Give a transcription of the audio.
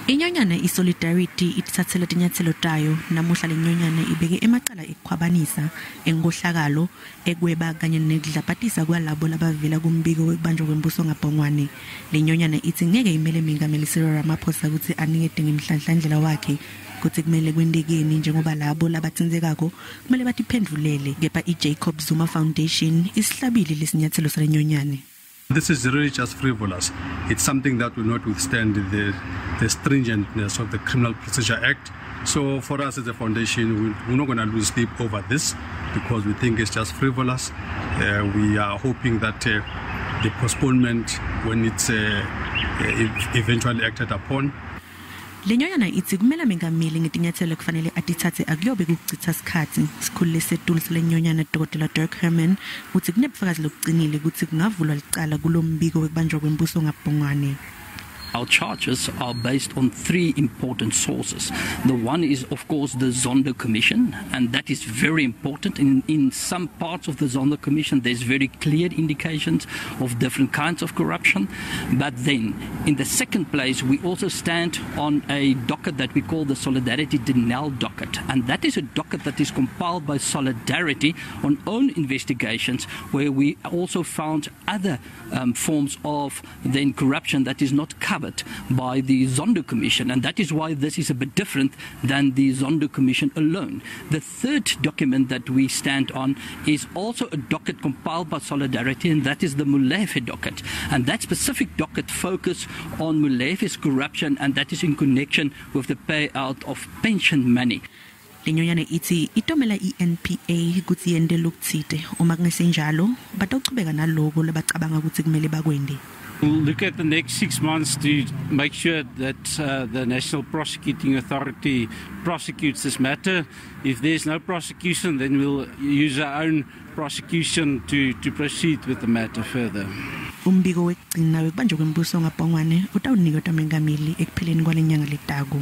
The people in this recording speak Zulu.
Inyunyana ISolidarity ititsatsela tinyatselo tayo namuhla lenyunyana ibeke emacala ekukhwabanisa engohlakalo ekweba kanye nekudlaphatisa kwalabo labavela kumbiko wekubanjwa kwembuso ngabhongwane. Lenyunyana ithi ngeke imele mengameli Cyril Ramaphosa ukuthi anikete ngemhlandlandlela wakhe kuthi kumele kwendekeni njengoba labo labatsintsekako kumele batiphendulele. Kepha iJacob Zuma Foundation isihlabile lesinyatselo salenyunyane. This is really just frivolous. It's something that will not withstand the stringentness of the Criminal Procedure Act. So for us as a foundation, we're not going to lose sleep over this because we think it's just frivolous. We are hoping that the postponement, when it's eventually acted upon, Lenyunyana ithi kumele mengameli ngetinyatselo kufanele atithathe akuyobe kuchitha isikhathi. Sikhulile setulu lenyunyana Dr. Dirk Herman uthi kunebufakazi lobucinile ukuthi kungavulwa licala kulombiko wekubanjwa kwembuso ngabhongwane. Our charges are based on three important sources. The one is, of course, the Zondo Commission, and that is very important. In some parts of the Zondo Commission, there's very clear indications of different kinds of corruption. But then, in the second place, we also stand on a docket that we call the Solidarity Denial docket. And that is a docket that is compiled by Solidarity on own investigations, where we also found other forms of then corruption that is not covered by the Zondo Commission, and that is why this is a bit different than the Zondo Commission alone. The third document that we stand on is also a docket compiled by Solidarity, and that is the Molefe docket. And that specific docket focuses on Molefe's corruption, and that is in connection with the payout of pension money. Lenyunyana ithi itomela iNPA ukuthi yende lokuthite uma kungesenjalo batawuchubeka naloko labacabanga ukuthi kumele bakwende. We'll look at the next 6 months to make sure that the National Prosecuting Authority prosecutes this matter. If there's no prosecution, then we'll use our own prosecution to proceed with the matter further. Umbiko wekugcina wekubanjwa kwembuso ngabhongwane utawunikwa mengameli ekupheleni kwalenyanga letako.